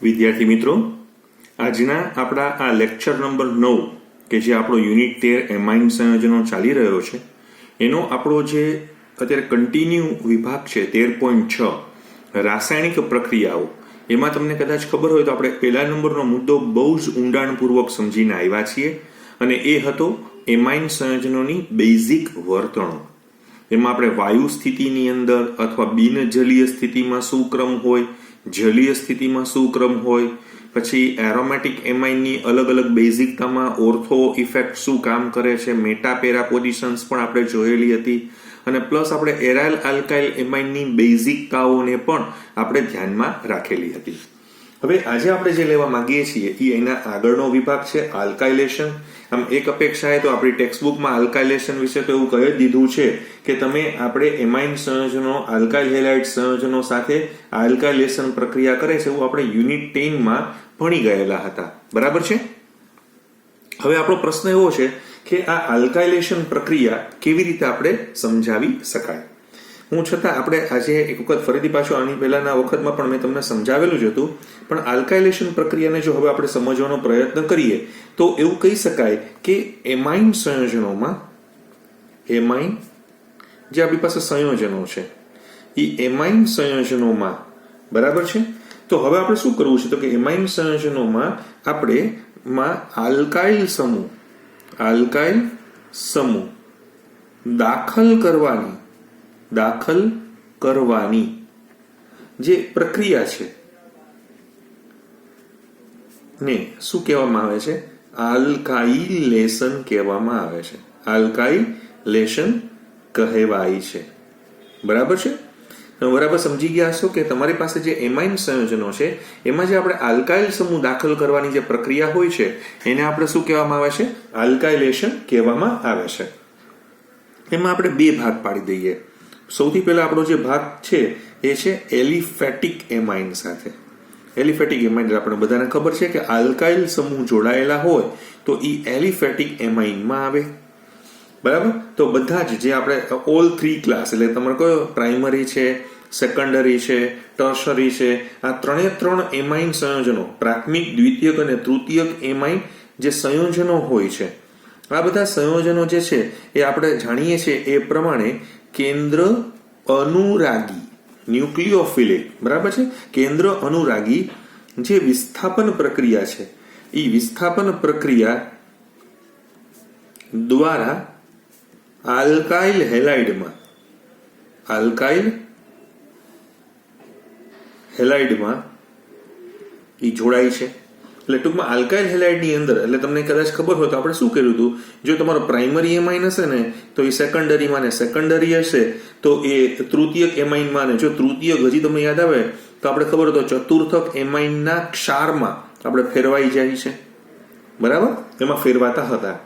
વિદ્યાર્થી મિત્રો, આજના આપણા આ લેક્ચર નંબર 9 કે જે આપણો યુનિટ 13 એમાઇન સંયોજનો ચાલી રહ્યો છે એનો આપણો જે અત્યારે કન્ટિન્યુ વિભાગ છે 13.6 રાસાયણિક પ્રક્રિયાઓ, એમાં તમને કદાચ ખબર હોય તો આપણે પહેલા નંબરનો મુદ્દો બહુ જ ઊંડાણપૂર્વક સમજીને આવ્યા છીએ અને એ હતો એમાઇન સંયોજનોની બેઝિક વર્તણૂક. એમાં આપણે વાયુ સ્થિતિની અંદર અથવા બિનજલીય સ્થિતિમાં શું ક્રમ હોય, જલીય સ્થિતિમાં શું ક્રમ હોય, પછી એરોમેટિક એમાઇનની અલગ અલગ બેઝિકતામાં ઓર્થો ઇફેક્ટ શું કામ કરે છે, મેટા પેરા પોઝિશન્સ પણ આપણે જોયેલી હતી અને પ્લસ આપણે એરાઇલ આલ્કાઇલ એમાઇનની બેઝિકતાઓને પણ આપણે ધ્યાનમાં રાખેલી હતી. હવે આજે આપણે જે લેવા માંગીએ છીએ એ એના આગળનો વિભાગ છે આલ્કાઇલેશન. આમ એક અપેક્ષાએ તો આપણી ટેક્સ્ટબુકમાં આલ્કાઇલેશન વિશે તો એવું કહી દીધું છે કે તમે આપણે એમાઇન સંયોજનો આલ્કાઇલ હેલાઇડ સંયોજનો સાથે આલ્કાઇલેશન પ્રક્રિયા કરે છે એવું આપણે યુનિટ 10માં ભણી ગયેલા હતા, બરાબર છે. હવે આપણો પ્રશ્ન એવો છે કે આ આલ્કાઇલેશન પ્રક્રિયા કેવી રીતે આપણે સમજાવી શકાય. હું છતાં આપણે આજે એક વખત ફરીથી પાછું આની પહેલાના વખતમાં પણ મેં તમને સમજાવેલું જ હતું, પણ આલ્કાઇલેશન પ્રક્રિયાને જો હવે આપણે સમજવાનો પ્રયત્ન કરીએ તો એવું કહી શકાય કે એમાઇન સંયોજનોમાં એમાઇન જે આપણી પાસે સંયોજનો છે એ એમાઇન સંયોજનોમાં, બરાબર છે. તો હવે આપણે શું કરવું છે તો કે એમાઇન સંયોજનોમાં આપણે આલ્કાઇલ સમૂહ દાખલ કરવાની જે પ્રક્રિયા છે ને શું કહેવામાં આવે છે? આલ્કાઇલેશન કહેવામાં આવે છે. આલ્કાઇલેશન કહેવાય છે, બરાબર છે. બરાબર સમજી ગયા છો કે તમારી પાસે જે એમાઇન સંયોજનો છે એમાં જે આપણે આલ્કાઇલ સમૂહ દાખલ કરવાની જે પ્રક્રિયા હોય છે એને આપણે શું કહેવામાં આવે છે? આલ્કાઇલેશન કહેવામાં આવે છે. એમાં આપણે બે ભાગ પાડી દઈએ. સૌથી પહેલા આપણો જે ભાગ છે એ છે એલિફેટિક એમાઇન સાથે. એલિફેટિક એમાઇન આપણે બધાને ખબર છે કે આલ્કાઇલ સમૂહ જોડાયેલા હોય તો એ એલિફેટિક એમાઇનમાં આવે, બરાબર. તો બધા જ જે આપણે ઓલ 3 ક્લાસ એટલે તમારે કયો પ્રાઇમરી છે, સેકન્ડરી છે, ટર્શરી છે, આ ત્રણ એમાઇન સંયોજનો, પ્રાથમિક, દ્વિતીયક અને તૃતીયક એમાઇન જે સંયોજનો હોય છે, આ બધા સંયોજનો જે છે એ આપણે જાણીએ છીએ એ પ્રમાણે કેન્દ્ર અનુરાગી ન્યુક્લિયોફિલિક, બરાબર છે. કેન્દ્ર અનુરાગી જે વિસ્થાપન પ્રક્રિયા છે એ વિસ્થાપન પ્રક્રિયા દ્વારા આલ્કાઇલ હેલાઇડમાં એ જોડાય છે. એટલે ટૂંકમાં આલ્કાઇલ હેલાઇડની અંદર, એટલે તમને કદાચ ખબર હોય તો આપણે શું કર્યું હતું, જો તમારો પ્રાઇમરી એમાઇન હશે ને તો એ સેકન્ડરીમાં, ને સેકન્ડરી હશે તો એ તૃતીયક એમાઇનમાં, ને જો તૃતીયક હજી તમને યાદ આવે તો આપણે ખબર હોય તો ચતુર્થક એમાઇનના ક્ષારમાં આપણે ફેરવાઈ જાય છે, બરાબર. એમાં ફેરવાતા હતા.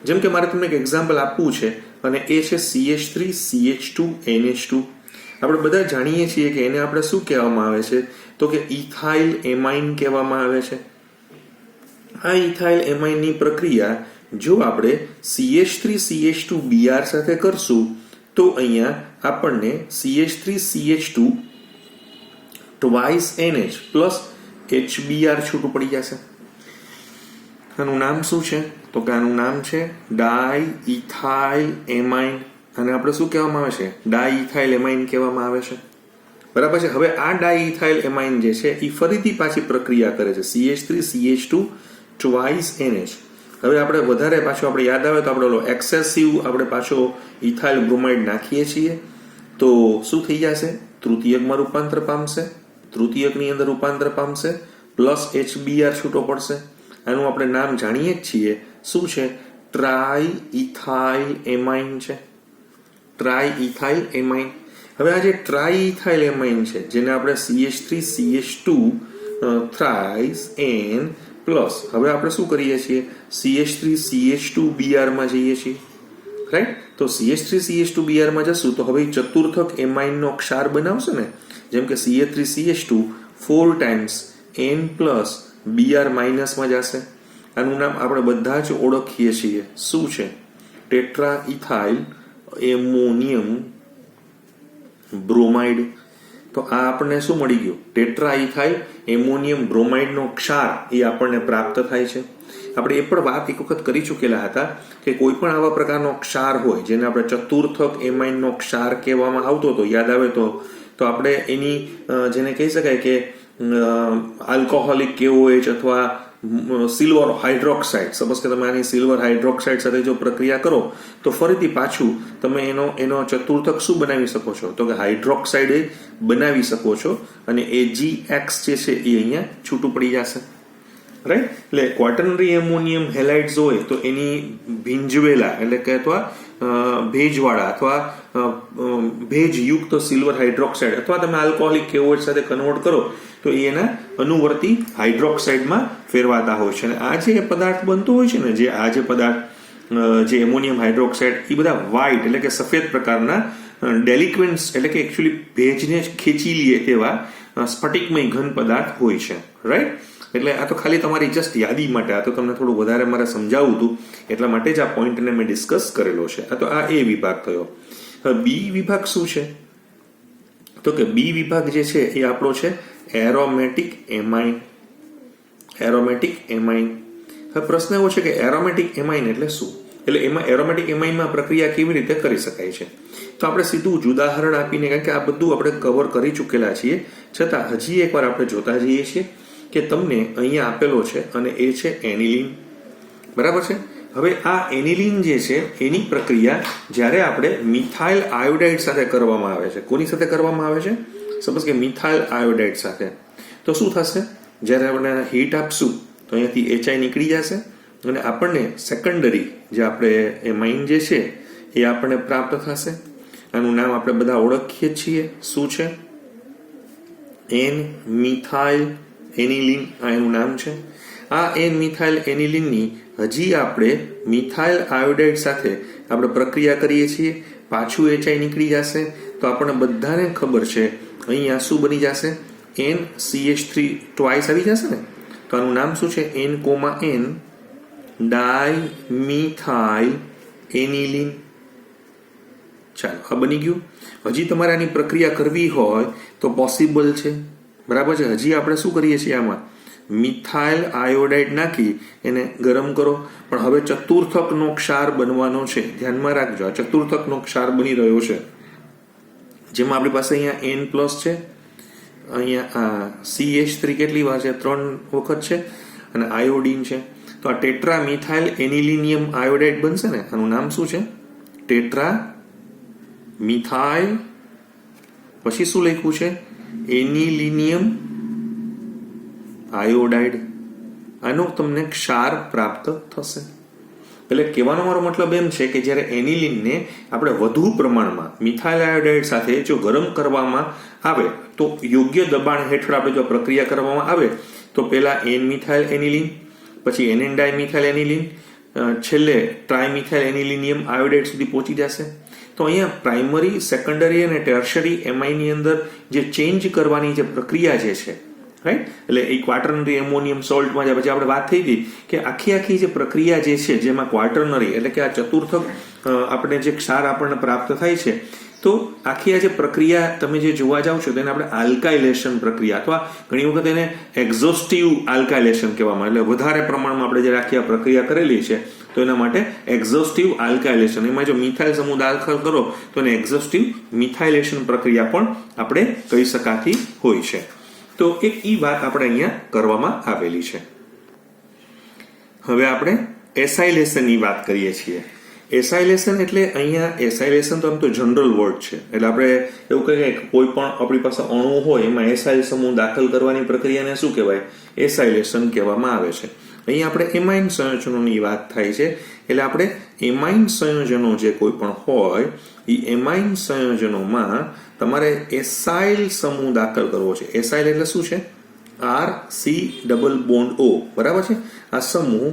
જેમ કે મારે તમને એક એક્ઝામ્પલ આપવું છે અને એ છે CH3 CH2 NH2. આપણે બધા જાણીએ છીએ કે એને આપણે શું કહેવામાં આવે છે તો કે ઇથાઇલ એમાઇન કહેવામાં આવે છે. આ ઇથાઇલ એમાઇનની પ્રક્રિયા જો આપણે CH3 CH2 Br સાથે કરશું તો અહીંયા આપણને CH3 CH2 twice NH plus HBr છૂટું પડી જશે. આનું નામ શું છે તો કે આનું નામ છે ડાઇઇથાઇલ એમાઇન. અને આપણે શું કહેવામાં આવે છે? ડાઇઇથાઇલ એમાઇન કહેવામાં આવે છે, બરાબર છે. હવે આ ડાઇઇથાઇલ એમાઇન જે છે એ ફરીથી પાછી પ્રક્રિયા કરે છે CH3 CH2 twice NH. હવે આપણે વધારે પાછું આપણે યાદ આવે તો આપણે એક્સેસિવ આપણે પાછો ઇથાઇલ બ્રોમાઇડ નાખીએ છીએ તો શું થઈ જશે? તૃતીયકમાં રૂપાંતર પામશે, તૃતીયકની અંદર રૂપાંતર પામશે, પ્લસ HBr છૂટો પડશે. આનું આપણે નામ જાણીએ જ છીએ, શું છે? ટ્રાઇઇથાઇલ એમાઇન છે, ટ્રાઇઇથાઇલ એમાઇન. હવે આ જે ટ્રાઇઇથાઇલ એમાઇન છે જેને આપણે CH3 CH2 thrice N plus હવે આપણે શું કરીએ છીએ? CH3 CH2 Br માં જઈએ છીએ, રાઈટ. તો CH3 CH2 Br માં જશું તો હવે ચતુર્થક એમાઇનનો ક્ષાર બનાવશે ને, જેમ કે CH3 CH2 4 times N plus Br માઇનસમાં જશે. આનું નામ આપણે બધા જ ઓળખીએ છીએ, શું છે? ટેટ્રાઇથાઇલ એમોનિયમ બ્રોમાઇડ. તો આ આપણને શું મળી ગયું? ટેટ્રા ઇથાઇલ એમોનિયમ બ્રોમાઇડનો ક્ષાર એ આપણને પ્રાપ્ત થાય છે. આપણે એ પણ વાત એક વખત કરી ચૂકેલા હતા કે કોઈ પણ આવા પ્રકારનો ક્ષાર હોય જેને આપણે ચતુર્થક એમાઇનનો ક્ષાર કહેવામાં આવતો હતો, યાદ આવે તો આપણે એની જેને કહી શકાય કે આલ્કોહોલિક KOH અથવા સિલ્વર હાઇડ્રોક્સાઇડ, સપોઝ કે તમે આની સિલ્વર હાઇડ્રોક્સાઇડ સાથે જો પ્રક્રિયા કરો તો ફરીથી પાછું તમે એનો ચતુર્થક શું બનાવી શકો છો? તો કે હાઇડ્રોક્સાઇડ બનાવી શકો છો અને AgX જે છે એ અહીંયા છૂટું પડી જશે, રાઈટ? એટલે ક્વાટર્નરી એમોનિયમ હેલાઇડ્સ હોય તો એની ભીંજવેલા એટલે કે અથવા ભેજવાળા અથવા ભેજયુક્ત સિલ્વર હાઇડ્રોક્સાઇડ અથવા તમે આલ્કોહોલિક KOH સાથે કન્વર્ટ કરો તો એના અનુવર્તી હાઇડ્રોક્સાઇડમાં ફેરવાતા હોય છે. અને આ જે પદાર્થ બનતો હોય છે ને, આ જે પદાર્થ જે એમોનિયમ હાઇડ્રોક્સાઇડ, એ બધા વ્હાઇટ એટલે કે સફેદ પ્રકારના ડેલિક્વન્ટ્સ એટલે કે એકચ્યુઅલી ભેજને ખેંચી લે તેવા સ્ફટિકમય ઘન પદાર્થ હોય છે, રાઈટ? એટલે આ તો ખાલી તમારી જસ્ટ યાદી માટે, આ તો તમને થોડું વધારે મારે સમજાવવું હતું એટલા માટે જ આ પોઈન્ટને મેં ડિસ્કસ કરેલો છે. આ તો આ A વિભાગ થયો. હવે B વિભાગ શું છે? તો કે B વિભાગ જે છે એ આપણો છે એરોમેટિક એમાઇન. Aromatic amine. હવે પ્રશ્ન એવો છે કે એરોમેટિક એમાઇન એટલે શું? એટલે એમાં એરોમેટિક એમાઇનમાં પ્રક્રિયા કેવી રીતે કરી શકાય છે? તો આપણે સીધું જ ઉદાહરણ આપીને, કારણ કે આ બધું આપણે કવર કરી ચૂકેલા છીએ, છતાં હજી એકવાર આપણે જોતા જઈએ છીએ કે તમને અહીંયા આપેલો છે અને એ છે એનિલિન, બરાબર છે? હવે આ એનિલિન જે છે એની પ્રક્રિયા જ્યારે આપણે મિથાઇલ આયોડાઇડ સાથે કરવામાં આવે છે. કોની સાથે કરવામાં આવે છે? સપોઝ કે મિથાઇલ આયોડાઇડ સાથે. તો શું થશે? જ્યારે આપણે હીટ આપશું તો અહીંયાથી HI નીકળી જશે અને આપણને સેકન્ડરી જે આપણે એમાઇન જે છે એ આપણને પ્રાપ્ત થશે. આનું નામ આપણે બધા ઓળખીએ છીએ. શું છે? એન મિથાઇલ એનિલિન, આ એનું નામ છે. આ એન મિથાઇલ એનિલિનની હજી આપણે મિથાઇલ આયોડાઇડ સાથે આપણે પ્રક્રિયા કરીએ છીએ, પાછું HI નીકળી જશે તો આપણને બધાને ખબર છે અહીંયા શું બની જશે? NCH3 ટ્વાઇસ આવી જશે ને. તો આનું નામ શું છે? N, dimethyl aniline. ચાલો, આ બની ગયું. હજી તમારે આની પ્રક્રિયા કરવી હોય તો પોસિબલ છે, બરાબર છે? હજી આપણે શું કરીએ છીએ? આમાં મિથાઇલ આયોડાઇડ નાખી એને ગરમ કરો. પણ હવે ચતુર્થકનો ક્ષાર બનવાનો છે. ધ્યાનમાં રાખજો, આ ચતુર્થકનો ક્ષાર બની રહ્યો છે, જેમાં આપણી પાસે અહીંયા N+ છે, અહીંયા CH3 કેટલી વાર છે? 3 વખત છે, અને આયોડીન છે. તો આ ટેટ્રા મિથાઇલ એનિલિનિયમ આયોડાઇડ બનશે ને. આનું નામ શું છે? ટેટ્રા મિથાઇલ, પછી શું લખ્યું છે? Anilinium iodide. આનો તમને ક્ષાર પ્રાપ્ત થશે. એટલે કહેવાનો મારો મતલબ એમ છે કે જ્યારે એનિલિનને આપણે વધુ પ્રમાણમાં મિથાઇલ આયોડાઇડ સાથે જો ગરમ કરવામાં આવે તો યોગ્ય દબાણ હેઠળ આપણે જો પ્રક્રિયા કરવામાં આવે તો પહેલા N મિથાઇલ એનિલિન, પછી NN ડાયમિથાઇલ એનિલિન, છેલ્લે ટ્રાયમિથાઇલ એનિલિનિયમ આયોડાઇડ સુધી પહોંચી જશે. તો અહીંયા પ્રાઇમરી, સેકન્ડરી અને ટર્શરી એમાઇનની અંદર જે ચેન્જ કરવાની જે પ્રક્રિયા જે છે, રાઈટ? એટલે એ ક્વાટર્નરી એમોનિયમ સોલ્ટમાં પછી આપણે વાત થઈ હતી કે આખી જે પ્રક્રિયા જે છે જેમાં ક્વાટર્નરી એટલે કે આ ચતુર્થક આપણે જે ક્ષાર આપણને પ્રાપ્ત થાય છે, તો આખી આ જે પ્રક્રિયા તમે જે જોવા જાવ છો તેને આપણે આલ્કાઇલેશન પ્રક્રિયા અથવા ઘણી વખત એને એક્ઝોસ્ટિવ આલ્કાઇલેશન કહેવામાં, એટલે વધારે પ્રમાણમાં આપણે જે આખી આ પ્રક્રિયા કરેલી છે તો એના માટે એક્ઝોસ્ટિવ આલ્કાઇલેશન. એમાં જો મિથાઇલ સમૂહ દાખલ કરો તો એને એક્ઝોસ્ટિવ મિથાઇલેશન પ્રક્રિયા પણ આપણે કહી શકાતી હોય છે. તો એક ઈ વાત આપણે અહીંયા કરવામાં આવેલી છે. હવે આપણે એસાઇલેશનની વાત કરીએ છીએ. એસાઇલેશન એટલે અહીંયા એસાઇલેશન તો આમ તો જનરલ વર્ડ છે, એટલે આપણે એવું કહીએ કે કોઈ પણ આપણી પાસે અણુ હોય એમાં એસાઇલ સમૂહ દાખલ કરવાની પ્રક્રિયાને શું કહેવાય? એસાઇલેશન કહેવામાં આવે છે. અહીંયા આપણે એમાઇન સંયોજનોની વાત થાય છે, એટલે આપણે એમાઇન સંયોજનો જે કોઈ પણ હોય એ એમાઇન સંયોજનોમાં તમારે એસાઇલ સમૂહ દાખલ કરવો છે. એસાઇલ એટલે શું છે? RC≡O, બરાબર છે? આ સમૂહ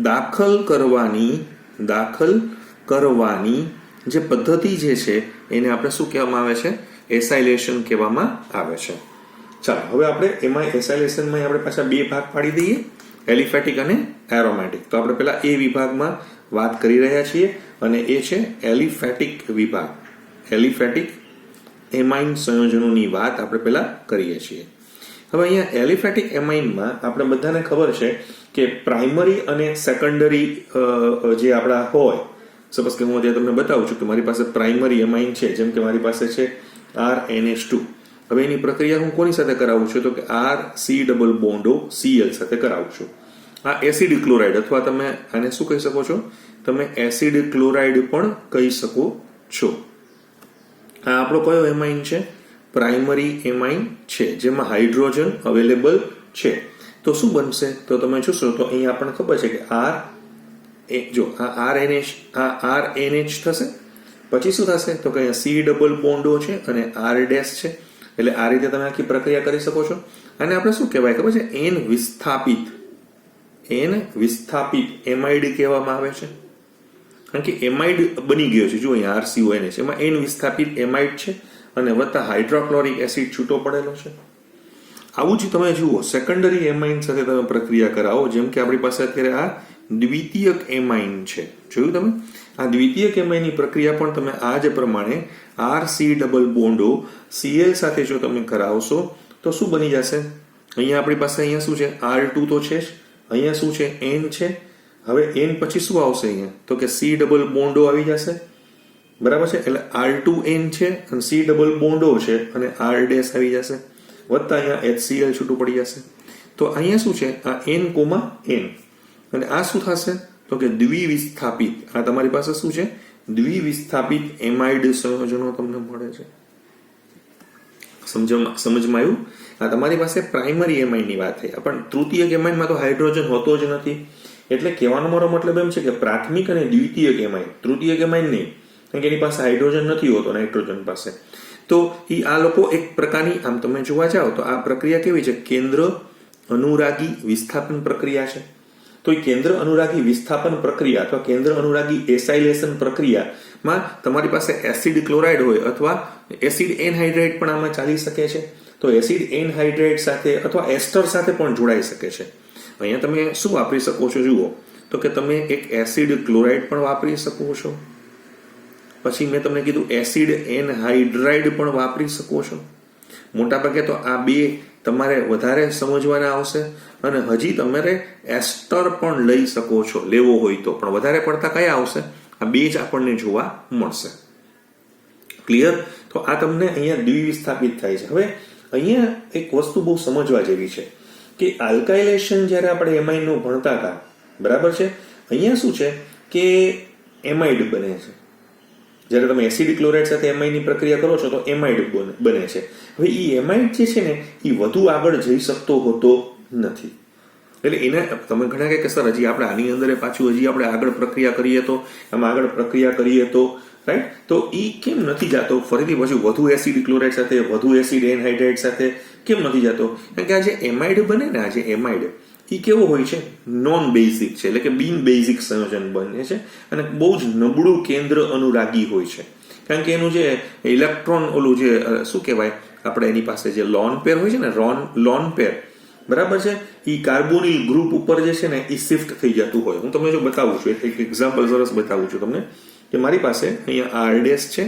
દાખલ કરવાની જે પદ્ધતિ જે છે એને આપણે શું કહેવામાં આવે છે? એસાઇલેશન કહેવામાં આવે છે. ચાલો, હવે આપણે એમાં એસાઇલેશનમાં આપણે પાછા બે ભાગ પાડી દઈએ, એલિફેટિક અને એરોમેટિક. તો આપણે પેલા એ વિભાગમાં વાત કરી રહ્યા છીએ અને એ છે એલિફેટિક વિભાગ. એલિફેટિક એમાઇન સંયોજનોની વાત આપણે પહેલા કરીએ છીએ. હવે અહીંયા એલિફેટિક એમાઇનમાં આપણે બધાને ખબર છે કે પ્રાઇમરી અને સેકન્ડરી જે આપણા હોય, સપોઝ કે હું અત્યારે તમને બતાવું છું કે મારી પાસે પ્રાઇમરી એમાઇન છે, જેમ કે મારી પાસે છે RNH2. હવે એની પ્રક્રિયા હું કોની સાથે કરાવું છું? તો કે RC⋯CL સાથે કરાવું છું. આ એસિડ ક્લોરાઇડ અથવા તમે આને શું કહી શકો છો? તમે એસિડ ક્લોરાઇડ પણ કહી શકો છો. આ આપણો કયો એમાઇન છે? પ્રાઇમરી એમાઇન છે, જેમાં હાઇડ્રોજન અવેલેબલ છે. તો શું બનશે? તો તમે જોશો તો અહીંયા આપણને ખબર છે કે આ RNH થશે. પછી શું થશે? તો કે અહીંયા C⋯ છે અને R ડેશ છે. એટલે આ રીતે તમે આખી પ્રક્રિયા કરી શકો છો. અને આપણે શું કહેવાય ખબર છે? N વિસ્થાપિત એમાઇડ કહેવામાં આવે છે. કારણ કે એમાઇડ બની ગયો છે. જો અહીંયા RCONH, એમાં N વિસ્થાપિત એમાઇડ છે અને વત્તા હાઇડ્રોક્લોરિક એસિડ છૂટો પડેલો છે. આવું જ તમે જુઓ સેકન્ડરી એમાઇન સાથે તમે પ્રક્રિયા કરાવો, જેમ કે આપણી પાસે અત્યારે આ દ્વિતીયક એમાઇન છે. જોયું તમે? આ દ્વિતીયક એમાઇનની પ્રક્રિયા પણ તમે આ જ પ્રમાણે RC⋯CL સાથે જો તમે કરાવશો તો શું બની જશે? અહીંયા આપણી પાસે અહીંયા શું છે? R2 તો છે જ. અહીંયા શું છે? N છે. હવે N પછી શું આવશે અહીંયા? તો કે C⋯ આવી જશે. બરાબર છે? એટલે R2N છે અને C⋯ છે અને R ડેશ આવી જશે. વત્તા અહીંયા HCl છૂટું પડી જશે. તો અહીંયા શું છે? આ N, N. અને આ શું થશે? તો કે દ્વિવિસ્થાપિત. આ તમારી પાસે શું છે? દ્વિવિસ્થાપિત એમાઇડ સંયોજનો તમને મળે છે. સમજમાં આવ્યું? આ તમારી પાસે પ્રાઇમરી એમાઇનની વાત છે, પણ તૃતીયક એમાઇનમાં તો હાઇડ્રોજન હોતો જ નથી. એટલે કહેવાનો મારો મતલબ એમ છે કે પ્રાથમિક અને દ્વિતીયક એમાઇન, તૃતીયક એમાઇન નહીં, કારણ કે એની પાસે હાઇડ્રોજન નથી હોતો નાઇટ્રોજન પાસે. તો આ લોકો એક પ્રકારની, આમ તમે જોવા જાઓ તો આ પ્રક્રિયા કેવી છે? કેન્દ્ર અનુરાગી વિસ્થાપન પ્રક્રિયા છે. તો એ કેન્દ્ર અનુરાગી વિસ્થાપન પ્રક્રિયા અથવા કેન્દ્ર અનુરાગી એસાઇલેશન પ્રક્રિયામાં તમારી પાસે એસિડ ક્લોરાઇડ હોય અથવા એસિડ એનહાઇડ્રેટ પણ આમાં ચાલી શકે છે. તો એસિડ એનહાઇડ્રેટ સાથે અથવા એસ્ટર સાથે પણ જોડાઈ શકે છે. અહીંયા તમે શું વાપરી શકો છો? જુઓ તો કે તમે એક એસિડ ક્લોરાઇડ પણ વાપરી શકો છો. પછી મેં તમને કીધું એસિડ એનહાઇડ્રાઇડ પણ વાપરી શકો છો. મોટાભાગે તો આ બે તમારે વધારે સમજવાના આવશે અને હજી તમારે એસ્ટર પણ લઈ શકો છો લેવો હોય તો, પણ વધારે પડતા કયા આવશે? આ બે જ આપણને જોવા મળશે. ક્લિયર? તો આ તમને અહીંયા દ્વિવિસ્થાપિત થાય છે. હવે અહીંયા એક વસ્તુ બહુ સમજવા જેવી છે કે આલ્કાઇલેશન જ્યારે આપણે એમાઇનનું ભણતા હતા, બરાબર છે, અહીંયા શું છે કે એમાઇડ બને છે. જ્યારે તમે એસિડ ક્લોરાઇડ સાથે એમાઇનની પ્રક્રિયા કરો છો તો એમાઇડ બને છે. હવે એ એમાઇડ જે છે ને એ વધુ આગળ જઈ શકતો હોતો નથી. એટલે એને તમે ઘણા કે સર હજી આપણે આની અંદર પાછું હજી આપણે આગળ પ્રક્રિયા કરીએ તો રાઈટ, તો એ કેમ નથી જતો ફરીથી પછી વધુ એસિડ ક્લોરાઇડ સાથે, વધુ એસિડ એનહાઇડ્રાઇડ સાથે કેમ નથી જતો? કારણ કે આ જે એમાઇડ બને ને, આ જે એમાઇડ એ કેવો હોય છે? નોન બેઝિક છે, એટલે કે બિન બેઝિક સંયોજન બને છે અને બહુ જ નબળું કેન્દ્ર અનુરાગી હોય છે. કારણ કે એનું જે ઇલેક્ટ્રોન ઓલું જે શું કહેવાય આપણે એની પાસે જે લોન પેર હોય છે ને, લોન પેર, બરાબર છે, એ કાર્બોનિલ ગ્રુપ ઉપર જે છે ને એ શિફ્ટ થઈ જતું હોય. હું તમને જો બતાવું છું, એક એક્ઝામ્પલ સરસ બતાવું છું તમને કે મારી પાસે અહીંયા R ડેશ છે,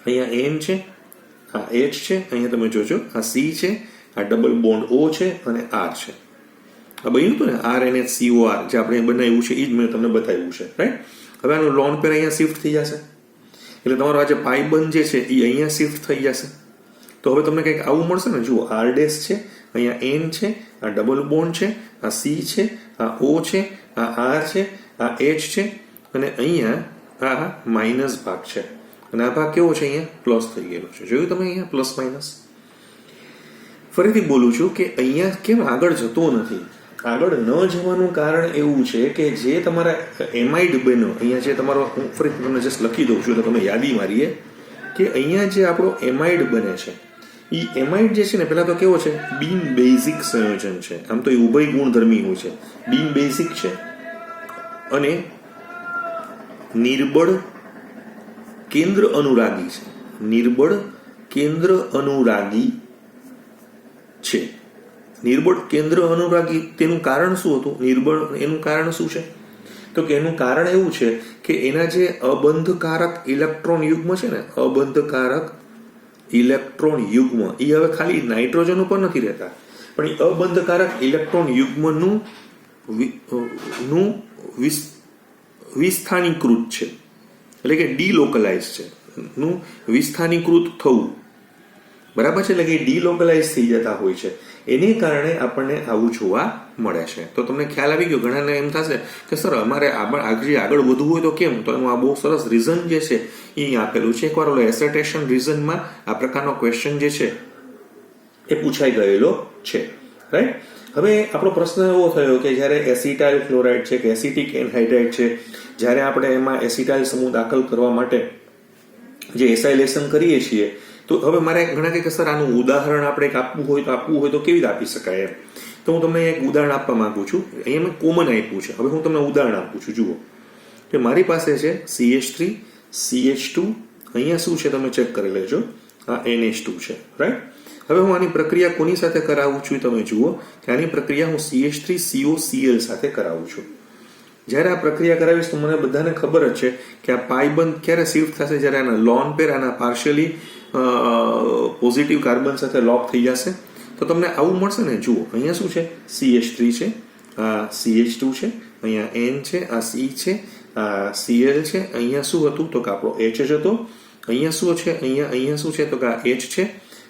અહીંયા N છે, આ H છે, અહીંયા તમે જોજો આ C છે, આ ડબલ બોન્ડ O છે અને R છે. આ બન્યું હતું ને RNHCOR જે આપણે બનાવ્યું છે એ જ મેં તમને બતાવ્યું છે, રાઈટ. હવે આનું લોન પેર અહીંયા શિફ્ટ થઈ જશે એટલે તમારો આ જે પાઈ બંધ જે છે એ અહીંયા શિફ્ટ થઈ જશે. તો હવે તમને કંઈક આવું મળશે ને. જુઓ R ડેશ છે, અહીંયા N છે, આ ડબલ બોન્ડ છે, આ C છે, આ O છે, આ R છે, આ H છે અને અહીંયા આ માઇનસ ભાગ છે અને આ ભાગ કેવો છે? અહીંયા પ્લસ થઈ ગયેલો છે. જોયું તમે અહીંયા પ્લસ માઇનસ? ફરીથી બોલું છું કે અહીંયા કેમ આગળ જતો નથી? આગળ ન જવાનું કારણ એવું છે કે જે તમારા એમાઇડ બન્યો, અહીંયા જે તમારો, હું ફરીથી તમને જસ્ટ લખી દઉં છું તો તમે યાદી મારીએ કે અહીંયા જે આપણો એમાઇડ બને છે એ એમાઇડ જે છે ને પહેલા તો કેવો છે? બિન બેઝિક સંયોજન છે. આમ તો એ ઉભય ગુણધર્મી હોય છે, બિન બેઝિક છે અને નિર્બળ કેન્દ્ર અનુરાગી છે. નિર્બળ કેન્દ્ર અનુરાગી છે. નિર્બળ કેન્દ્ર અનુરાગી, તેનું કારણ શું હતું? નિર્બળ એનું કારણ શું છે? તો કે એનું કારણ એવું છે કે એના જે અબંધકારક ઇલેક્ટ્રોન યુગ્મ છે ને, અબંધકારક ઇલેક્ટ્રોન યુગ્મ, એ હવે ખાલી નાઇટ્રોજન ઉપર નથી રહેતા, પણ એ અબંધકારક ઇલેક્ટ્રોન યુગ્મનું વિસ્થાનીકૃત છે, એટલે કે ડીલોકલાઇઝ છે, નું વિસ્થાનીકૃત થવું, બરાબર છે, એટલે કે ડીલોકલાઇઝ થઈ જતા હોય છે. એને કારણે આપણને આવું જોવા મળે છે. તો તમને ખ્યાલ આવી ગયો. ઘણાને એમ થશે કે સર અમારે આગળ વધવું હોય તો કેમ? તો એનું આ બહુ સરસ રીઝન જે છે એ આપેલું છે. એકવાર ઓલો એસર્ટેશન રીઝનમાં આ પ્રકારનો ક્વેશ્ચન જે છે એ પૂછાઈ ગયેલો છે, રાઈટ. હવે આપણો પ્રશ્ન એવો થયો કે જ્યારે એસિટાઇલ ક્લોરાઇડ છે કે એસિટિક એનહાઇડ્રાઇડ છે, જ્યારે આપણે એમાં એસિટાઇલ સમૂહ દાખલ કરવા માટે જે એસાઇલેશન કરીએ છીએ, તો હવે મારે ઘણા કે સર આનું ઉદાહરણ આપણે આપવું હોય તો કેવી રીતે આપી શકાય એમ. તો હું તમને એક ઉદાહરણ આપવા માંગુ છું. અહીંયા મેં કોમન આપ્યું છે. હવે હું તમને ઉદાહરણ આપું છું. જુઓ કે મારી પાસે છે CH3 CH2, અહીંયા શું છે તમે ચેક કરી લેજો, આ NH2 છે, રાઈટ. હવે હું આની પ્રક્રિયા કોની સાથે કરાવું છું તમે જુઓ કે આની પ્રક્રિયા હું CH3COCl સાથે કરાવું છું. જ્યારે આ પ્રક્રિયા કરાવીશ તો મને બધાને ખબર જ છે કે આ પાઈ બંધ ક્યારે શિફ્ટ થશે, જ્યારે આના લોન પેર આના પાર્શિયલી પોઝિટિવ કાર્બન સાથે લોક થઈ જશે. તો તમને આવું મળશે ને. જુઓ અહીંયા શું છે, CH3 છે, આ CH2 છે, અહીંયા N છે, આ C છે, આ Cl છે, અહીંયા શું હતું તો કે આપણો H જ હતો. અહીંયા શું છે, અહીંયા શું છે તો કે આ H છે.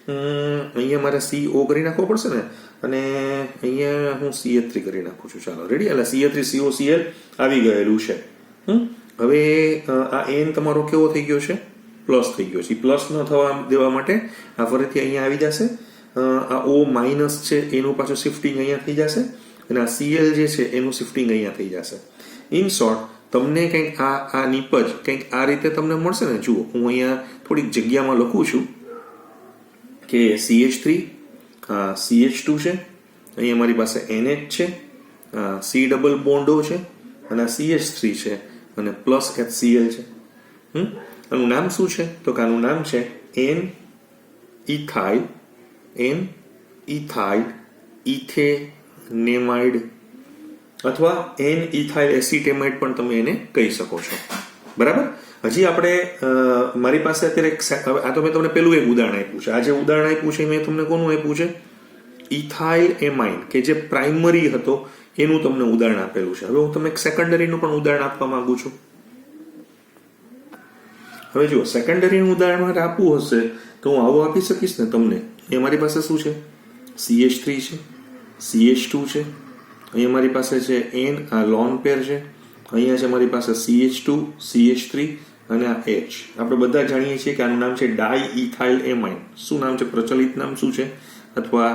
અહીંયા મારે CO કરી નાખવો પડશે ને, અને અહીંયા હું CH3 કરી નાખું છું. ચાલો રેડી. એટલે CH3COCl આવી ગયેલું છે. હવે આ N તમારો કેવો થઈ ગયો છે, પ્લસ થઈ ગયો છે. પ્લસ ન થવા દેવા માટે આ ફરીથી અહીંયા આવી જશે. આ O માઇનસ છે એનું પાછું શિફ્ટિંગ અહીંયા થઈ જશે, અને આ Cl જે છે એનું શિફ્ટિંગ અહીંયા થઈ જશે. ઇન શોર્ટ તમને કંઈક આ નિપજ કંઈક આ રીતે તમને મળશે ને. જુઓ હું અહીંયા થોડીક જગ્યામાં લખું છું કે CH3, CH2 છે, અહીંયા મારી પાસે NH છે, C ડબલ બોન્ડો છે, અને CH3 છે, અને પ્લસ HCl છે. આનું નામ શું છે તો કે આનું નામ છે N-ઇથાઇલ ઇથેનેમાઇડ અથવા N-ઇથાઇલ એસિટેમાઇડ પણ તમે એને કહી શકો છો, બરાબર. હજી આપણે મારી પાસે અત્યારે આ તો મેં તમને પેલું એક ઉદાહરણ આપ્યું છે. આ જે ઉદાહરણ આપ્યું છે મેં તમને કોનું આપ્યું છે, ઇથાઇલ એમાઇન, કે જે પ્રાઇમરી હતો એનું તમને ઉદાહરણ આપેલું છે. હવે હું તમને એક સેકન્ડરીનું પણ ઉદાહરણ આપવા માંગુ છું. હવે જુઓ સેકન્ડરીનું ઉદાહરણ મારે આપવું હશે તો હું આવું આપી શકીશ ને તમને. એ મારી પાસે શું છે, CH3 છે, CH2 છે, અહીંયા મારી પાસે છે N, આ લોન પેર છે, અહીંયા છે મારી પાસે CH2 CH3 અને આ H. આપણે બધા જાણીએ છીએ કે આનું નામ છે ડાઇઇથાઇલ એમાઇન. શું નામ છે, પ્રચલિત નામ શું છે, અથવા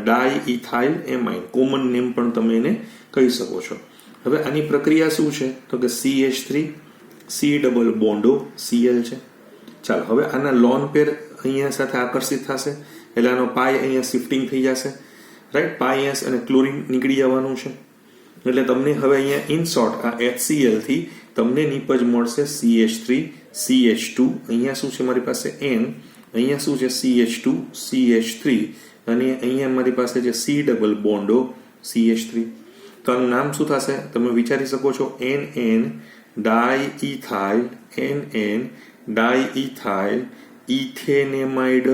ડાઇઇથાઇલ એમાઇન, કોમન નેમ પણ તમે એને કહી શકો છો. હવે આની પ્રક્રિયા શું છે તો કે CH3 C ડબલ બોન્ડો Cl છે. ચાલો હવે આના લોન પેર અહીંયા સાથે આકર્ષિત થશે, એટલે આનો પાઈ અહીંયા શિફ્ટિંગ થઈ જશે, રાઈટ. પાઈ S અને ક્લોરીન નીકળી જવાનું છે. એટલે તમને હવે અહીંયા ઇન શોર્ટ આ HCl થી તમને નિપજ મળશે CH3 CH2, અહીંયા શું છે મારી પાસે N, અહીંયા શું છે CH2 CH3, અને અહીંયા મારી પાસે છે C ડબલ બોન્ડો CH3. તો આનું નામ શું થશે તમે વિચારી શકો છો, NN ડાઇઇથાઇલ ઇથેનેમાઇડ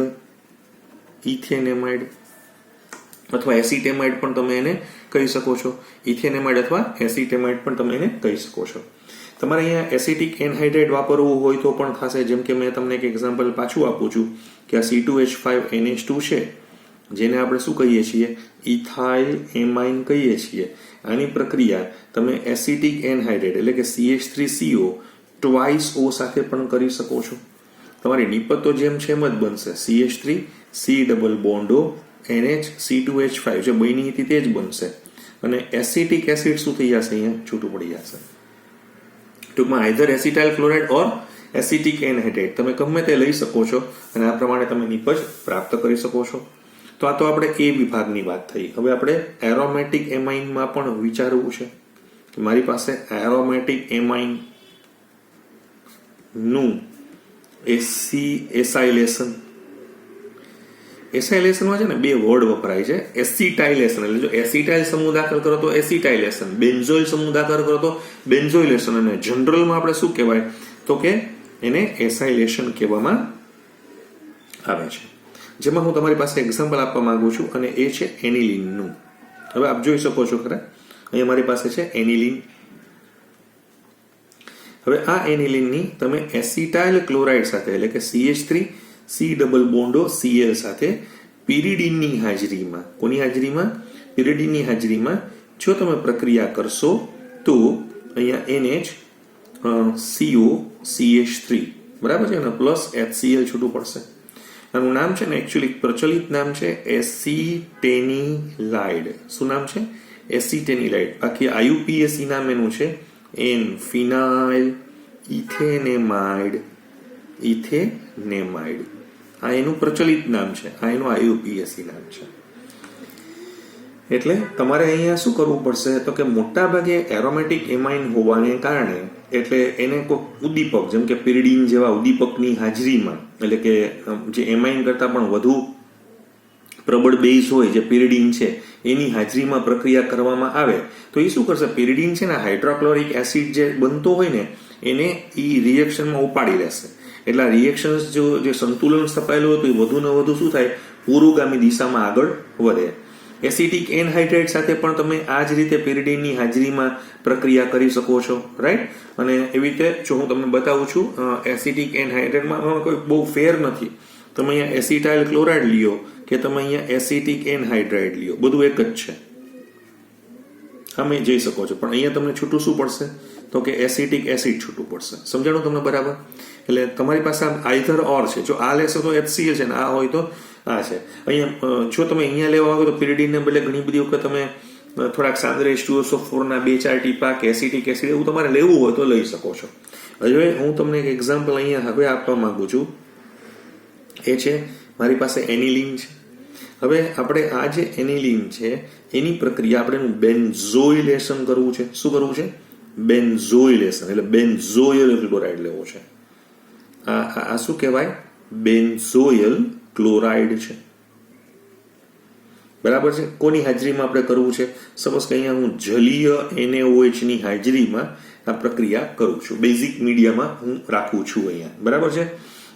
અથવા એસિટેમાઇડ પણ તમે એને કહી શકો છો. ઇથેનેમાઇડ અથવા એસિટેમાઇડ પણ તમે એને કહી શકો છો. તમારે અહીંયા એસિટિક એનહાઇડ્રાઇડ વાપરવું હોય તો પણ થશે. જેમ કે મેં તમને એક એક્ઝામ્પલ પાછું આપું છું કે આ C2H5NH2 છે, જેને આપણે શું કહીએ છીએ, ઇથાઇલ એમાઇન કહીએ છીએ. આની પ્રક્રિયા તમે એસિટિક એનહાઇડ્રેટ એટલે કે CH3CO ટ્વાઇસ O સાથે પણ કરી શકો છો. તમારી નિપજ તો જેમ છે એમ જ બનશે, CH3 C double બોન્ડો NH C2H5 જે બની હતી તે જ બનશે, અને એસિટિક એસિડ શું થઈ જશે, અહીંયા છૂટું પડી જશે. ટૂંકમાં આઈધર એસિટાઇલ ક્લોરાઇડ ઓર એસિટિક એનહાઇડ્રેટ તમે ગમે તે લઈ શકો છો, અને આ પ્રમાણે તમે નિપજ પ્રાપ્ત કરી શકો છો. તો આ તો આપણે એ વિભાગની વાત થઈ. હવે આપણે એરોમેટિક એમાઇનમાં પણ વિચારવું છે કે મારી પાસે એરોમેટિક એમાઇન નું એસાઇલેશનમાં છે ને બે વર્ડ વપરાય છે. એસિટાઇલેશન એટલે જો એસિટાઇલ સમૂહ દાખલ કરો તો એસિટાઇલેશન, બેન્ઝોઇલ સમૂહ દાખલ કરો તો બેન્ઝોઇલેશન, અને જનરલમાં આપણે શું કહેવાય તો કે એને એસાઇલેશન કહેવામાં આવે છે, જેમાં હું તમારી પાસે એક્ઝામ્પલ આપવા માંગુ છું અને એ છે એનિલિનનું. હવે આપ જોઈ શકો છો ખરા, અહીંયા મારી પાસે છે એનિલિન. હવે આ એનિલિનની તમે એસિટાઇલ ક્લોરાઇડ સાથે એટલે કે CH3 C ડબલ બોન્ડો Cl સાથે પિરિડીનની હાજરીમાં, કોની હાજરીમાં? પિરિડીનની હાજરીમાં જો તમે પ્રક્રિયા કરશો તો અહીંયા NH CO બરાબર છે, અને પ્લસ HCl છૂટું પડશે. આનું નામ છે ને એકચ્યુઅલી પ્રચલિત નામ છે એસિટેનિલાઇડ. શું નામ છે? એસિટેનિલાઇડ. બાકી IUPAC નામ એનું છે એન ફિનાઇલ ઇથેનેમાઇડ. આ એનું પ્રચલિત નામ છે, આ એનું IUPAC નામ છે. એટલે તમારે અહીંયા શું કરવું પડશે તો કે મોટા ભાગે એરોમેટિક એમાઇન હોવાને કારણે એટલે એને કોઈ ઉદ્દીપક જેમ કે પિરિડીન જેવા ઉદ્દીપકની હાજરીમાં, એટલે કે જે એમાઇન કરતાં પણ વધુ પ્રબળ બેઝ હોય જે પિરિડીન છે એની હાજરીમાં પ્રક્રિયા કરવામાં આવે તો એ શું કરશે? પિરિડીન છે ને હાઇડ્રોક્લોરિક એસિડ જે બનતો હોય ને એને એ રિએક્શનમાં ઉપાડી લેશે. એટલે આ રિએક્શન્સ જે સંતુલન સ્થપાયેલું હતું એ વધુ ને વધુ શું થાય? પૂર્વગામી દિશામાં આગળ વધે. એસિટિક એનહાઇડ્રાઇડ સાથે પણ તમે આ જ રીતે પિરિડીનની હાજરીમાં પ્રક્રિયા કરી શકો છો, રાઈટ? અને એવી રીતે જો હું તમને બતાવું છું, એસિટિક એનહાઇડ્રાઇડમાં કોઈ બહુ ફેર નથી. તમે અહીંયા એસિટાઇલ ક્લોરાઇડ લ્યો કે તમે અહીંયા એસિટિક એનહાઇડ્રાઇડ લ્યો, બધું એક જ છે. આમે જઈ શકો છો, પણ અહીંયા તમને છૂટું શું પડશે તો કે એસિટિક એસિડ છૂટું પડશે. સમજાણું તમને બરાબર? એટલે તમારી પાસે આઈધર ઓર છે. જો આ લેશો તો HCl છે ને આ હોય તો આ છે. અહીંયા જો તમે અહીંયા લેવા આવો તો પિરિડીનને બદલે ઘણી બધી વખત તમે થોડાક સાંદ્ર H2SO4 ના 2-4 ટીપા કે એસિટિક એસિડ એવું તમારે લેવું હોય તો લઈ શકો છો. હવે હું તમને એક એક્ઝામ્પલ અહીંયા હવે આપવા માંગુ છું. એ છે મારી પાસે એનિલિન છે. હવે આપણે આ જે એનિલિન છે એની પ્રક્રિયા આપણે એનું બેન્ઝોઇલેશન કરવું છે. શું કરવું છે? બેન્ઝોઇલેશન એટલે બેન્ઝોઇલ ક્લોરાઇડ લેવો છે. આ શું કહેવાય? બેન્ઝોઇલ ક્લોરાઇડ છે, બરાબર છે. કોની હાજરીમાં આપણે કરવું છે? સપોઝ કે અહીંયા હું જલીય NaOH ની હાજરીમાં આ પ્રક્રિયા કરું છું, બેઝિક મીડિયામાં હું રાખું છું અહીંયા, બરાબર છે.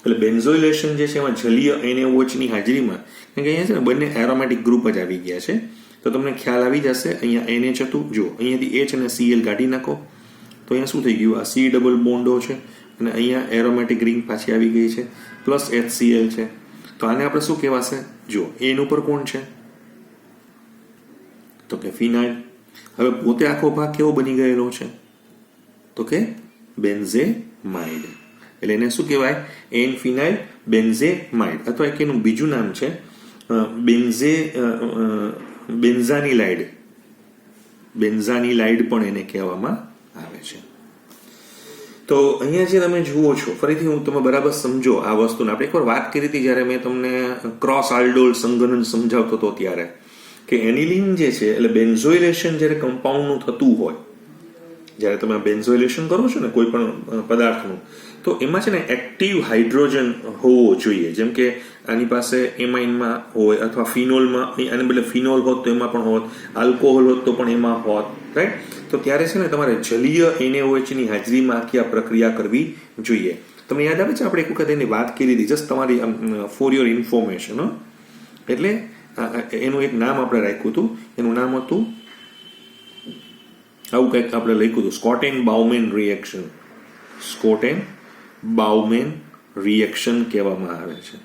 એટલે બેન્ઝોઇલેશન જે છે એમાં જલીય NaOH ની હાજરીમાં, કારણ કે અહીંયા છે ને બંને એરોમેટિક ગ્રુપ જ આવી ગયા છે તો તમને ખ્યાલ આવી જશે. અહીંયા NH હતું, જો અહીંયાથી H અને Cl કાઢી નાખો તો અહીંયા શું થઈ ગયું? આ C ડબલ બોન્ડો છે અને અહીંયા એરોમેટિક રિંગ પાછી આવી ગઈ છે, પ્લસ HCl છે. તો આને આપણે શું કહેવાશે? જો એન ઉપર કોણ છે તો કે ફિનાઇલ. હવે પોતે આખો ભાગ કેવો બની ગયેલો છે તો કે બેન્ઝેમાઇડ. એટલે એને શું કહેવાય? એન ફિનાઇલ બેન્ઝેમાઇડ, અથવા એક એનું બીજું નામ છે બેન્ઝાનિલાઇડ. બેન્ઝાનિલાઇડ પણ એને કહેવામાં આવે છે. તો અહીંયા જે તમે જુઓ છો, ફરીથી હું તમે બરાબર સમજો આ વસ્તુને. આપણે એકવાર વાત કરી હતી જ્યારે મેં તમને ક્રોસ આલ્ડોલ સંઘનન સમજાવતો હતો ત્યારે, કે એનિલિન જે છે એટલે બેન્ઝોઇલેશન જ્યારે કમ્પાઉન્ડનું થતું હોય, જ્યારે તમે બેન્ઝોઇલેશન કરો છો ને કોઈ પણ પદાર્થનું, તો એમાં છે ને એક્ટિવ હાઇડ્રોજન હોવો જોઈએ. જેમ કે આની પાસે એમાઇનમાં હોય અથવા ફિનોલમાં, આને બદલે ફિનોલ હોત તો એમાં પણ હોત, આલ્કોહોલ હોત તો પણ એમાં હોત, રાઈટ? તો ત્યારે છે ને તમારે જલીય NaOH ની હાજરીમાં આખી આ પ્રક્રિયા કરવી જોઈએ. તમને યાદ આવે છે આપણે એક વખત એની વાત કરી હતી, જસ્ટ તમારી ફોર યોર ઇન્ફોર્મેશન. એટલે એનું એક નામ આપણે રાખ્યું હતું, એનું નામ હતું આવું કંઈક આપણે લખ્યું હતું, સ્કોટેન-બાઉમેન રિએક્શન. સ્કોટેન-બાઉમેન રિએક્શન કહેવામાં આવે છે.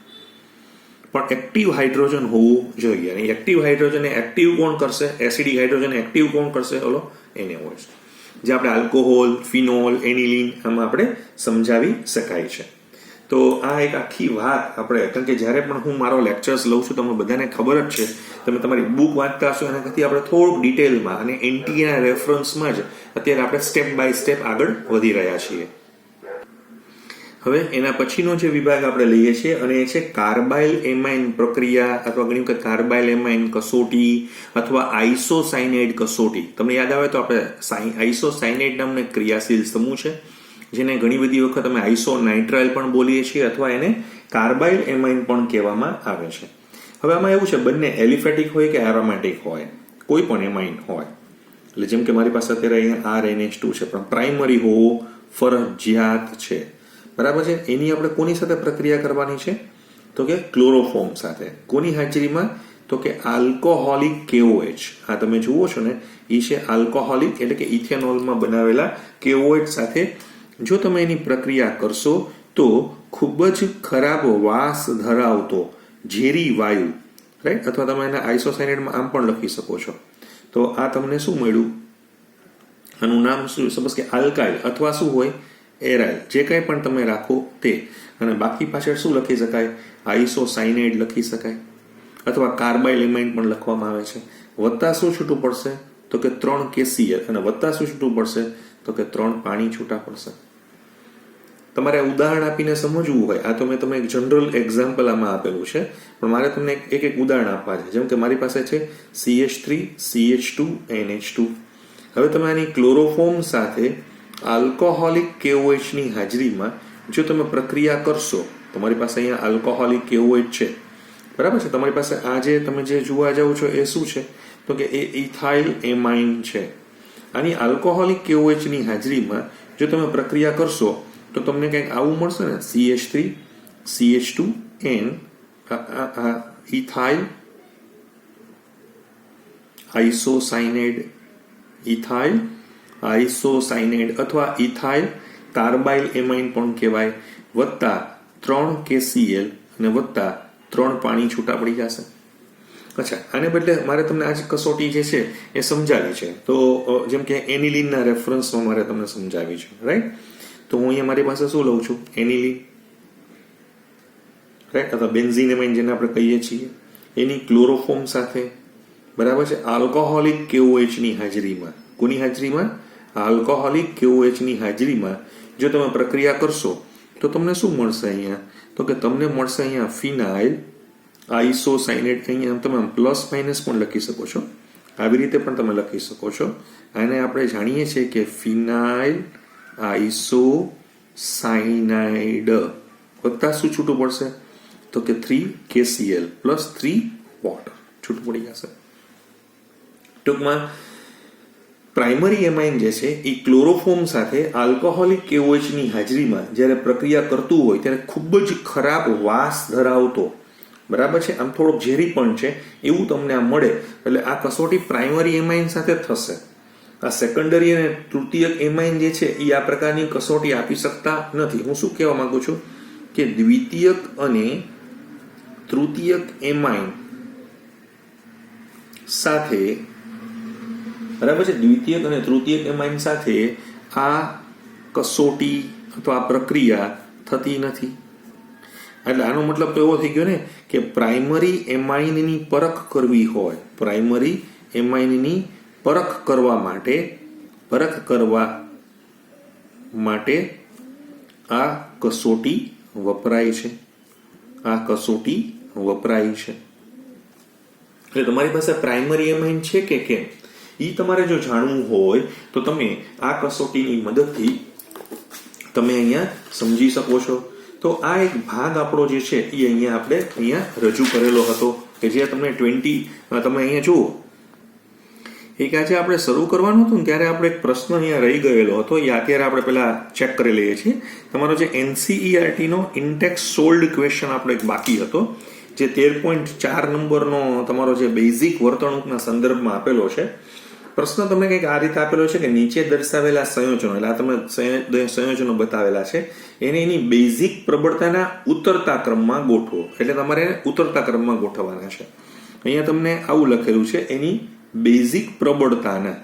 પણ એક્ટિવ હાઇડ્રોજન હોવું જોઈએ. અને એક્ટિવ હાઇડ્રોજન એક્ટિવ કોણ કરશે? એસિડિક હાઇડ્રોજન એક્ટિવ કોણ કરશે? ઓલો NaOH, જે આપણે આલ્કોહોલ, ફિનોલ, એનિલિન આમાં આપણે સમજાવી શકાય છે. તો આ એક આખી વાત આપણે, કારણ કે જ્યારે પણ હું મારો લેક્ચર્સ લઉં છું તમને બધાને ખબર જ છે, તમે તમારી બુક વાંચતા હશો એના કરતી આપણે થોડુંક ડિટેલમાં અને NTA રેફરન્સમાં જ અત્યારે આપણે સ્ટેપ બાય સ્ટેપ આગળ વધી રહ્યા છીએ. હવે એના પછીનો જે વિભાગ આપણે લઈએ છીએ અને એ છે કાર્બાઇલ એમાઇન પ્રક્રિયા, અથવા ઘણી વખત કાર્બાઇલ એમાઇન કસોટી અથવા આઇસોસાયનાઇડ કસોટી. તમને યાદ આવે તો આપણે આઇસોસાયનાઇડ નામનો એક ક્રિયાશીલ સમૂહ છે જેને ઘણી બધી વખત અમે આઇસોનાઇટ્રાઇલ પણ બોલીએ છીએ અથવા એને કાર્બાઇલ એમાઇન પણ કહેવામાં આવે છે. હવે આમાં એવું છે, બંને એલિફેટિક હોય કે એરોમેટિક હોય, કોઈ પણ એમાઇન હોય. એટલે જેમ કે મારી પાસે અત્યારે અહીંયા RNH2 છે, પણ પ્રાઇમરી હોવો ફરજિયાત છે, બરાબર છે. એની આપણે કોની સાથે પ્રક્રિયા કરવાની છે? તો કે ક્લોરોફોર્મ સાથે. કોની હાજરીમાં? તો કે આલ્કોહોલિક KOH. આ તમે જુઓ છો ને, એ છે આલ્કોહોલિક એટલે કે ઇથેનોલમાં બનાવેલા KOH સાથે જો તમે એની પ્રક્રિયા કરશો તો ખૂબ જ ખરાબ વાસ ધરાવતો ઝેરી વાયુ, રાઈટ, અથવા તમે એને આઇસોસાયનાઇડમાં આમ પણ લખી શકો છો. તો આ તમને શું મળ્યું? આનું નામ શું? સપોઝ કે આલ્કાઇલ અથવા શું હોય, એરાઇલ, જે કંઈ પણ તમે રાખો તે. અને બાકી પાછળ શું લખી શકાય? આઇસોસાયનાઇડ લખી શકાય, અથવા કાર્બાઇલ એમાઇન પણ લખવામાં આવે છે. વત્તા શું છૂટું પડશે? તો કે 3 KCl. અને વત્તા શું છૂટું પડશે? તો કે 3 પાણી છૂટા પડશે. તમારે ઉદાહરણ આપીને સમજવું હોય, આ તો મેં તમને એક જનરલ એક્ઝામ્પલ આમાં આપેલું છે, પણ મારે તમને એક ઉદાહરણ આપવા છે. જેમ કે મારી પાસે છે CH3 CH2 NH2. હવે તમે આની ક્લોરોફોર્મ સાથે આલ્કોહોલિક KOH ની હાજરીમાં જો તમે પ્રક્રિયા કરશો, તમારી પાસે અહીંયા આલ્કોહોલિક KOH છે, બરાબર છે. તમારી પાસે આ જે તમે જે જોવા જાઓ છો એ શું છે? તો કે એ ઇથાઇલ એમાઇન છે. આની આલ્કોહોલિક KOH ની હાજરીમાં જો તમે પ્રક્રિયા કરશો તો તમને કંઈક આવું મળશે ને, CH3 CH2 N ethyl isocyanide, ethyl isocyanide અથવા ઇથાઇલ કાર્બાઇલ એમાઇન પણ કહેવાય, વત્તા 3 KCl અને વત્તા 3 પાણી છૂટા પડી જશે. અચ્છા, આને બદલે મારે તમને આજ કસોટી જે છે એ સમજાવી છે. તો જેમ કે એનિલિનના રેફરન્સમાં મારે તમને સમજાવી છે, રાઈટ. તો હું અહીંયા મારી પાસે શું લઉં છું? એનિલિન, રાઈટ, અથવા બેન્ઝીન એમાઇન જેને આપણે કહીએ છીએ, એની ક્લોરોફોર્મ સાથે, બરાબર છે, આલ્કોહોલિક KOH ની હાજરીમાં. કોની હાજરીમાં? આલ્કોહોલિક KOH ની હાજરીમાં જો તમે પ્રક્રિયા કરશો તો તમને શું મળશે અહીંયા? તો કે તમને મળશે અહીંયા ફિનાઇલ આઇસોસાયનાઇડ. અહીંયા તમે પ્લસ માઇનસ પણ લખી શકો છો, આવી રીતે પણ તમે લખી શકો છો. આને આપણે જાણીએ છીએ કે ફિનાઇલ આઇસોસાયનાઇડ વત્તા શું છૂટું પડશે? તો કે 3 KCl પ્લસ 3 વોટર છૂટું પડી જશે. ટૂંકમાં પ્રાઇમરી એમાઇન જે છે એ ક્લોરોફોર્મ સાથે આલ્કોહોલિક KOH ની હાજરીમાં જ્યારે પ્રક્રિયા કરતું હોય ત્યારે ખૂબ જ ખરાબ વાસ ધરાવતો, બરાબર છે, આમ થોડોક ઝેરી પણ છે એવું તમને આ મળે. એટલે આ કસોટી પ્રાઇમરી એમાઇન સાથે થશે. આ સેકન્ડરી અને તૃતીયક એમાઇન જે છે એ આ પ્રકારની કસોટી આપી શકતા નથી. હું શું કહેવા માંગુ છું કે દ્વિતીયક અને તૃતીયક એમાઇન સાથે, બરાબર છે, દ્વિતીયક અને તૃતીયક એમાઇન સાથે આ કસોટી અથવા પ્રક્રિયા થતી નથી. એટલે આનો મતલબ તો એવો થઈ ગયો ને કે પ્રાઇમરી એમાઇનની પરખ કરવી હોય, પ્રાઇમરી એમાઇનની પરખ કરવા માટે આ કસોટી વપરાય છે. આ કસોટી વપરાય છે. એટલે તમારી પાસે પ્રાઇમરી એમાઇન છે કે કેમ એ તમારે જો જાણવું હોય તો તમે આ કસોટીની મદદથી તમે અહીંયા સમજી શકો છો. તો આ એક ભાગ આપણો જે છે એ અહીંયા રજૂ કરેલો હતો કે જે તમને 20 તમે અહીંયા જુઓ. એક આજે આપણે શરૂ કરવાનું હતું ને ત્યારે આપણે એક પ્રશ્ન અહીંયા રહી ગયેલો હતો, એ અત્યારે આપણે પહેલા ચેક કરી લઈએ છીએ. તમારો જે NCERT નો ઇન્ટેક્સ સોલ્ડ ક્વેશ્ચન આપણો એક બાકી હતો, જે 13.4 નંબરનો તમારો જે બેઝિક વર્તણૂકના સંદર્ભમાં આપેલો છે. પ્રશ્ન તમને કંઈક આ રીતે આપેલો છે કે નીચે દર્શાવેલા સંયોજનો, એટલે આ તમે સંયોજનો બતાવેલા છે, એને એની બેઝિક પ્રબળતાના ઉતરતા ક્રમમાં ગોઠવો. એટલે તમારે એને ઉતરતા ક્રમમાં ગોઠવવાના છે. અહીંયા તમને આવું લખેલું છે, એની બેઝિક પ્રબળતાના.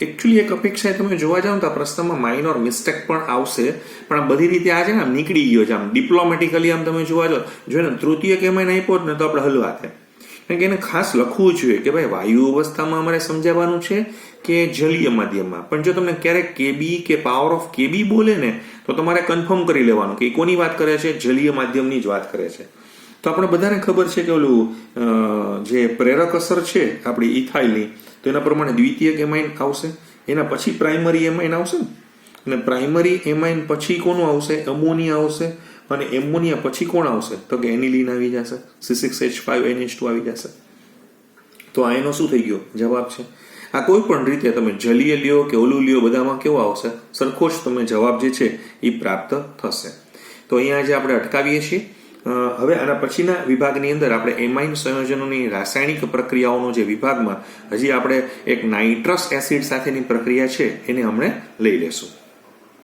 એકચ્યુઅલી એક અપેક્ષાએ તમે જોવા જાવ તો આ પ્રશ્નમાં માઇનોર મિસ્ટેક પણ આવશે, પણ આ બધી રીતે આ છે ને આમ નીકળી ગયો છે. આમ ડિપ્લોમેટિકલી આમ તમે જોવા જાવ, જો ને તૃતીયક એમાઇન આપ્યો ને તો આપણે હલવા થાય. કારણ કે એને ખાસ લખવું જોઈએ કે ભાઈ વાયુ અવસ્થામાં અમારે સમજાવવાનું છે કે જલીય માધ્યમમાં. પણ જો તમને ક્યારેક KB કે પાવર ઓફ KB બોલે ને તો તમારે કન્ફર્મ કરી લેવાનું કે કોની વાત કરે છે, જલીય માધ્યમની જ વાત કરે છે. તો આપણે બધાને ખબર છે કે ઓલું જે પ્રેરક અસર છે આપણી ઇથાઇલની, તો એના પ્રમાણે દ્વિતીયક એમાઇન આવશે, એના પછી પ્રાઇમરી એમાઇન આવશે ને, અને પ્રાઇમરી એમાઇન પછી કોનું આવશે? એમોનિયા આવશે, અને એમોનિયા પછી કોણ આવશે? તો કે એનિલિન આવી જશે, C6H5NH2 આવી જશે. તો આ એનો શું થઈ ગયો? જવાબ છે. આ કોઈ પણ રીતે તમે જલીય લ્યો કે ઓલું લ્યો, બધામાં કેવો આવશે? સરખો જ તમે જવાબ જે છે એ પ્રાપ્ત થશે. તો અહીંયા જે આપણે અટકાવીએ છીએ હવે આના પછીના વિભાગની અંદર આપણે એમાઇન સંયોજનોની રાસાયણિક પ્રક્રિયાઓનો જે વિભાગમાં હજી આપણે એક નાઇટ્રસ એસિડ સાથેની પ્રક્રિયા છે એને હમણે લઈ લેશું.